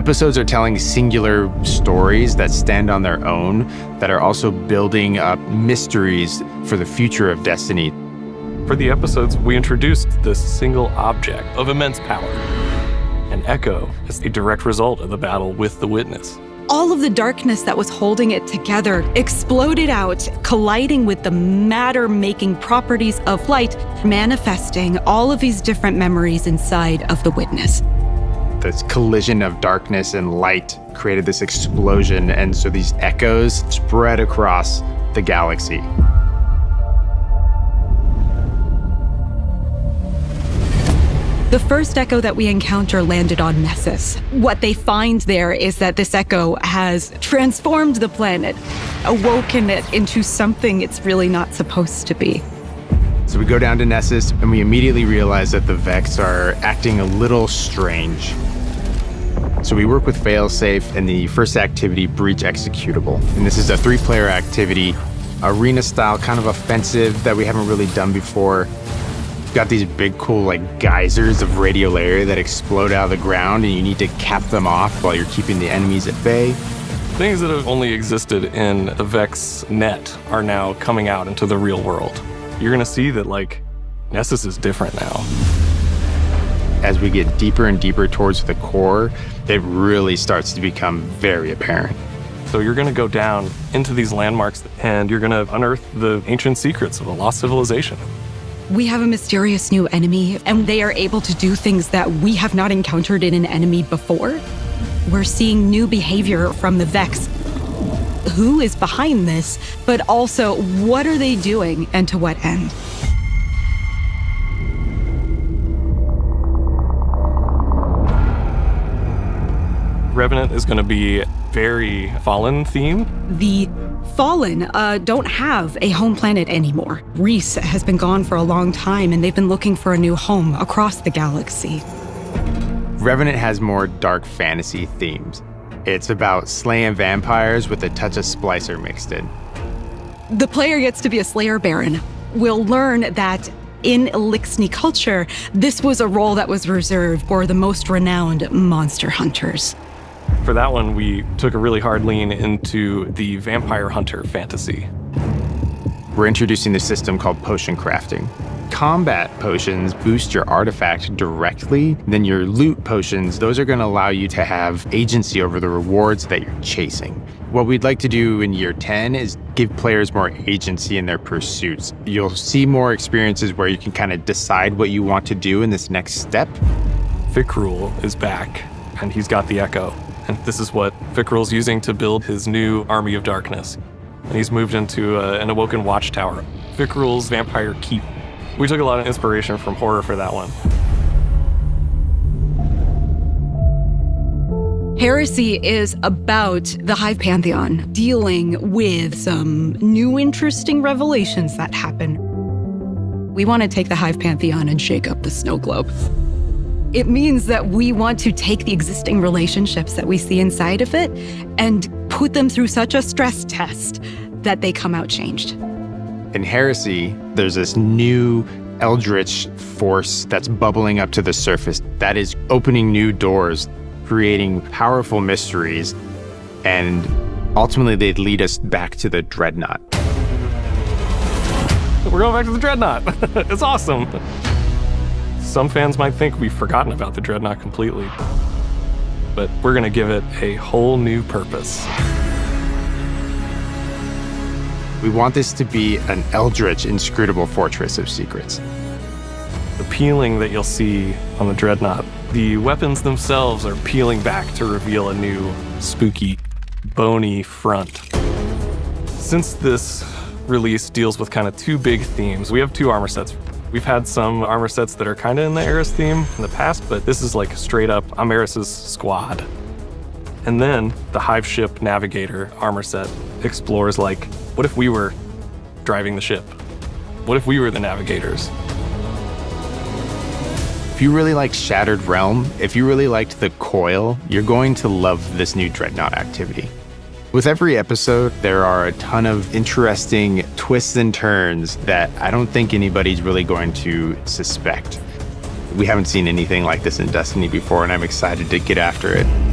Episodes are telling singular stories that stand on their own, that are also building up mysteries for the future of Destiny. For the episodes, we introduced this single object of immense power. An echo is a direct result of the battle with the Witness. All of the darkness that was holding it together exploded out, colliding with the matter-making properties of light, manifesting all of these different memories inside of the Witness. This collision of darkness and light created this explosion, and so these echoes spread across the galaxy. The first echo that we encounter landed on Nessus. What they find there is that this echo has transformed the planet, awoken it into something it's really not supposed to be. So we go down to Nessus, and we immediately realize that the Vex are acting a little strange. So we work with Failsafe and the first activity, Breach Executable. And this is a 3-player activity, arena style, kind of offensive that we haven't really done before. Got these big, cool, geysers of radiolaria that explode out of the ground, and you need to cap them off while you're keeping the enemies at bay. Things that have only existed in the Vex net are now coming out into the real world. You're gonna see that, Nessus is different now. As we get deeper and deeper towards the core, it really starts to become very apparent. So you're gonna go down into these landmarks, and you're gonna unearth the ancient secrets of a lost civilization. We have a mysterious new enemy, and they are able to do things that we have not encountered in an enemy before. We're seeing new behavior from the Vex. Who is behind this, but also what are they doing and to what end? Revenant is going to be very Fallen themed. The Fallen don't have a home planet anymore. Reese has been gone for a long time, and they've been looking for a new home across the galaxy. Revenant has more dark fantasy themes. It's about slaying vampires with a touch of Splicer mixed in. The player gets to be a Slayer Baron. We'll learn that in Elixni culture, this was a role that was reserved for the most renowned monster hunters. For that one, we took a really hard lean into the vampire hunter fantasy. We're introducing the system called potion crafting. Combat potions boost your artifact directly, then your loot potions, those are going to allow you to have agency over the rewards that you're chasing. What we'd like to do in year 10 is give players more agency in their pursuits. You'll see more experiences where you can kind of decide what you want to do in this next step. Fikrul is back, and he's got the Echo. And this is what Fikrul's using to build his new army of darkness. And he's moved into an awoken watchtower. Fikrul's Vampire Keep. We took a lot of inspiration from horror for that one. Heresy is about the Hive Pantheon dealing with some new interesting revelations that happen. We want to take the Hive Pantheon and shake up the snow globe. It means that we want to take the existing relationships that we see inside of it and put them through such a stress test that they come out changed. In Heresy, there's this new eldritch force that's bubbling up to the surface that is opening new doors, creating powerful mysteries, and ultimately they'd lead us back to the Dreadnought. We're going back to the Dreadnought. It's awesome. Some fans might think we've forgotten about the Dreadnought completely, but we're going to give it a whole new purpose. We want this to be an eldritch, inscrutable fortress of secrets. The peeling that you'll see on the Dreadnought, the weapons themselves are peeling back to reveal a new, spooky, bony front. Since this release deals with kind of two big themes, we have two armor sets. We've had some armor sets that are kind of in the Eris theme in the past, but this is like straight up, I'm Eris's squad. And then the Hive Ship Navigator armor set explores what if we were driving the ship? What if we were the navigators? If you really like Shattered Realm, if you really liked the Coil, you're going to love this new Dreadnought activity. With every episode, there are a ton of interesting twists and turns that I don't think anybody's really going to suspect. We haven't seen anything like this in Destiny before, and I'm excited to get after it.